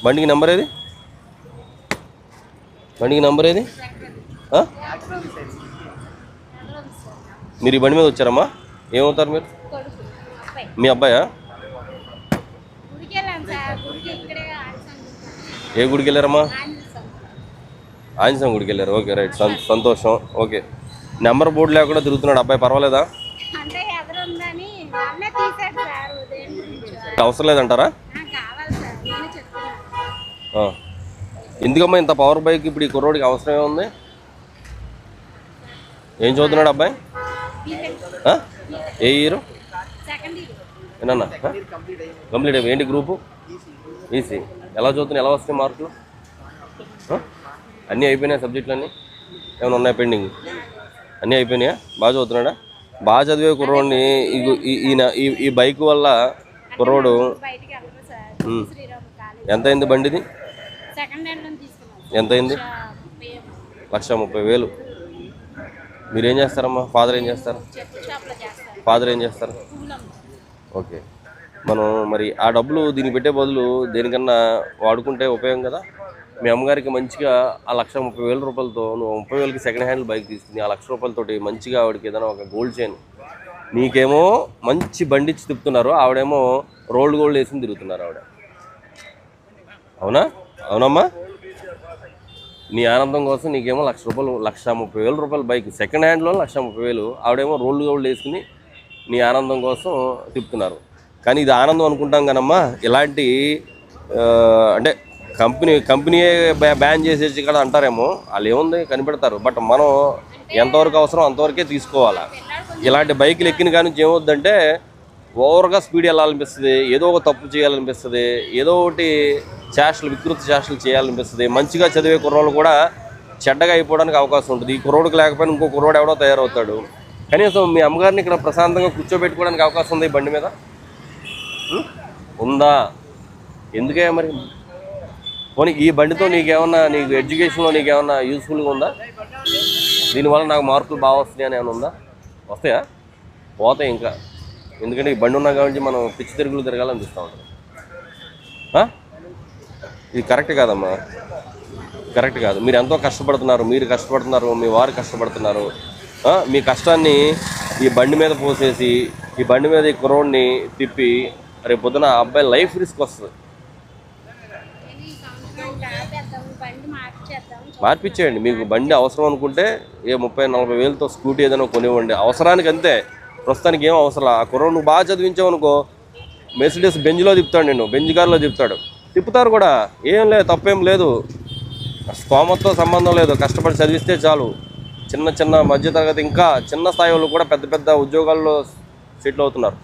బండికి నెంబర్ ఏది? బండికి నెంబర్ ఏది? మీరు ఈ బండి మీద వచ్చారమ్మా? ఏమవుతారు మీరు? మీ అబ్బాయా? ఏ గుడికి వెళ్ళారమ్మా? ఆంజనేయ గుడికి వెళ్ళారు. ఓకే రైట్, సంతోషం. ఓకే, నెంబర్ బోర్డు లేకుండా తిరుగుతున్నాడు అబ్బాయి, పర్వాలేదా? అవసరం లేదంటారా? ఎందుకమ్మా ఇంత పవర్ బైక్ ఇప్పుడు ఈ కుర్రోడికి అవసరమే ఉంది? ఏం చదువుతున్నాడు అబ్బాయి? ఏ ఇయర్? ఏనన్నా కంప్లీట్ అయిపోయి ఏంటి గ్రూపు? ఈసీ. ఎలా చదువుతున్నాయి? ఎలా వస్తాయి మార్కులు? అన్నీ అయిపోయినాయి సబ్జెక్టులు అన్నీ? ఏమైనా ఉన్నాయి పెండింగ్? అన్నీ అయిపోయినాయా? బాగా చదువుతున్నాడా? బాగా చదివే కుర్రోడిని ఈ బైక్ వల్ల కుర్రోడు ఎంత అయింది బండిది? ఎంత అయింది? 1,30,000. మీరేం చేస్తారమ్మా? ఫాదర్ ఏం చేస్తారు? ఫాదర్ ఏం చేస్తారు? ఓకే, మనం మరి ఆ డబ్బులు దీనికి పెట్టే బదులు దేనికన్నా వాడుకుంటే ఉపయోగం కదా. మీ అమ్మగారికి మంచిగా ఆ 1,30,000 రూపాయలతో నువ్వు 30,000కి సెకండ్ హ్యాండ్ బైక్ తీసుకుని ఆ 1,00,000 రూపాయలతోటి మంచిగా ఆవిడకి ఏదైనా ఒక గోల్డ్ చైన్, నీకేమో మంచి బండి ఇచ్చి తిప్పుతున్నారు, ఆవిడేమో రోల్డ్ గోల్డ్ వేసి తిరుగుతున్నారు ఆవిడ. అవునా? అవునమ్మా? నీ ఆనందం కోసం నీకేమో 1,00,000 రూపాయలు, 1,30,000 రూపాయల బైక్ సెకండ్ హ్యాండ్లో 1,30,000, ఆవిడేమో రోల్డ్ గోల్డ్ వేసుకుని నీ ఆనందం కోసం తిప్పుతున్నారు. కానీ ఇది ఆనందం అనుకుంటాం కానమ్మా, ఇలాంటి అంటే కంపెనీయే బ్యాన్ చేసేసి ఇక్కడ అంటారేమో, వాళ్ళు ఏముంది కనిపెడతారు. బట్ మనం ఎంతవరకు అవసరం అంతవరకే తీసుకోవాలా. ఇలాంటి బైకులు ఎక్కిన కానీ నుంచి ఏమవుద్దంటే ఓవర్గా స్పీడ్ వెళ్ళాలనిపిస్తుంది, ఏదో ఒక తప్పు చేయాలనిపిస్తుంది, ఏదో ఒకటి వికృతి చేష్టలు చేయాలనిపిస్తుంది. మంచిగా చదివే కుర్రోళ్ళు కూడా చెడ్డగా అయిపోవడానికి అవకాశం ఉంటుంది. ఈ కుర్రోడికి లేకపోయినా ఇంకో కుర్రోడు ఎవడో తయారవుతాడు. కనీసం మీ అమ్మగారిని ఇక్కడ ప్రశాంతంగా కూర్చోబెట్టుకోవడానికి అవకాశం ఉంది ఈ బండి మీద ఉందా? ఎందుకే మరి? పోనీ ఈ బండితో నీకు ఎడ్యుకేషన్లో నీకేమన్నా యూస్ఫుల్గా ఉందా? దీనివల్ల నాకు మార్కులు బాగా వస్తాయి అని ఏమైనా ఉందా? వస్తాయా? పోతాయి ఇంకా. ఎందుకంటే ఈ బండి ఉన్నా కాబట్టి మనం పిచ్చి తిరుగులు తిరగాలనిపిస్తూ ఉంటుంది. ఇది కరెక్ట్ కాదమ్మా, కరెక్ట్ కాదు. మీరు ఎంతో కష్టపడుతున్నారు, మీ వారు కష్టపడుతున్నారు. మీ కష్టాన్ని ఈ బండి మీద పోసేసి ఈ బండి మీద ఈ కుర్రోడిని తిప్పి రేపు పొద్దున ఆ అబ్బాయి లైఫ్ రిస్క్ వస్తుంది. మార్పిచ్చేయండి. మీకు బండి అవసరం అనుకుంటే ఏ 30-40 వేలతో స్కూటీ ఏదైనా కొనివ్వండి, అవసరానికి అంతే. ప్రస్తుతానికి ఏం అవసరం. ఆ కుర్రోడు నువ్వు బాగా చదివించావు అనుకో, మెర్సిడీస్ బెంజ్లో తిప్పుతాడు, నేను బెంజ్ కార్లో తిప్పుతారు కూడా. ఏం లేదు, తప్పేం లేదు. స్తోమతతో సంబంధం లేదు, కష్టపడి చదివిస్తే చాలు. చిన్న మధ్యతరగతి ఇంకా చిన్న స్థాయి వాళ్ళు కూడా పెద్ద పెద్ద ఉద్యోగాల్లో సెటిల్ అవుతున్నారు.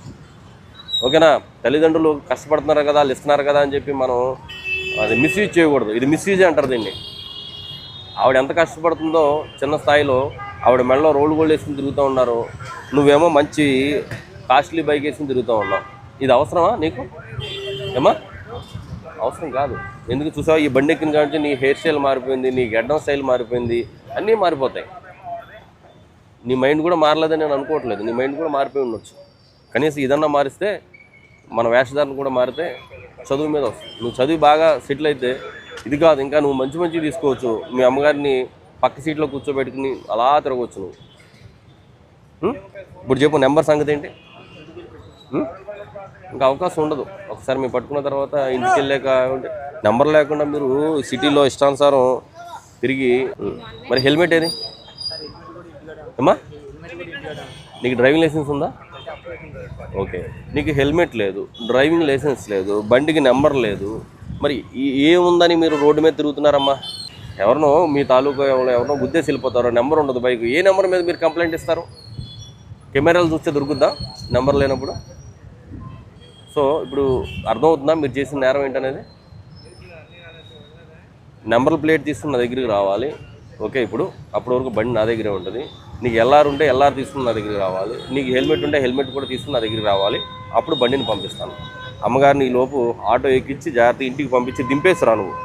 ఓకేనా? తల్లిదండ్రులు కష్టపడుతున్నారు కదా, వాళ్ళు ఇస్తున్నారు కదా అని చెప్పి మనం అది మిస్యూజ్ చేయకూడదు. ఇది మిస్యూజ్ అంటారు దీన్ని. ఆవిడ ఎంత కష్టపడుతుందో చిన్న స్థాయిలో, ఆవిడ మెడలో రోడ్డు గోల్డ్ వేసుకుని తిరుగుతూ ఉన్నారు, నువ్వేమో మంచి కాస్ట్లీ బైక్ వేసుకుని తిరుగుతూ ఉన్నావు. ఇది అవసరమా నీకు? ఏమా అవసరం కాదు. ఎందుకు చూసావు? ఈ బండి ఎక్కిన కాబట్టి నీ హెయిర్ స్టైల్ మారిపోయింది, నీ గడ్డం స్టైల్ మారిపోయింది, అన్నీ మారిపోతాయి. నీ మైండ్ కూడా మారలేదని నేను అనుకోవట్లేదు, నీ మైండ్ కూడా మారిపోయి ఉండొచ్చు. కనీసం ఇదన్నా మారిస్తే, మన వేషధారణ కూడా మారితే చదువు మీద వస్తుంది. నువ్వు చదివి బాగా సెటిల్ అయితే ఇది కాదు, ఇంకా నువ్వు మంచి తీసుకోవచ్చు. మీ అమ్మగారిని పక్క సీట్లో కూర్చోబెట్టుకుని అలా తిరగవచ్చు నువ్వు. ఇప్పుడు చెప్పు, నెంబర్ సంగతి ఏంటి? ఇంకా అవకాశం ఉండదు. ఒకసారి మీరు పట్టుకున్న తర్వాత ఇంటికి వెళ్ళాక నెంబర్ లేకుండా మీరు సిటీలో ఇష్టానుసారం తిరిగి. మరి హెల్మెట్ ఏది అమ్మా? నీకు డ్రైవింగ్ లైసెన్స్ ఉందా? ఓకే, నీకు హెల్మెట్ లేదు, డ్రైవింగ్ లైసెన్స్ లేదు, బండికి నెంబర్ లేదు, మరి ఏముందని మీరు రోడ్డు మీద తిరుగుతున్నారమ్మా? ఎవరినో మీ తాలూకా ఎవరినో గుద్దేసి వెళ్ళిపోతారో, నెంబర్ ఉండదు బైక్. ఏ నెంబర్ మీద మీరు కంప్లైంట్ ఇస్తారు? కెమెరాలు చూస్తే దొరుకుద్దా నెంబర్ లేనప్పుడు? సో ఇప్పుడు అర్థమవుతుందా మీరు చేసిన నేరం ఏంటనేది? నెంబర్ ప్లేట్ తీసుకుని నా దగ్గరికి రావాలి. ఓకే, ఇప్పుడు అప్పటి వరకు బండి నా దగ్గరే ఉంటుంది. నీకు ఎల్ఆర్ ఉంటే ఎల్ఆర్ తీసుకుని నా దగ్గరికి రావాలి. నీకు హెల్మెట్ ఉంటే హెల్మెట్ కూడా తీసుకుని నా దగ్గరికి రావాలి. అప్పుడు బండిని పంపిస్తాను. అమ్మగారిని ఈ లోపు ఆటో ఎక్కించి జాగ్రత్త ఇంటికి పంపించి దింపేసి రా నువ్వు.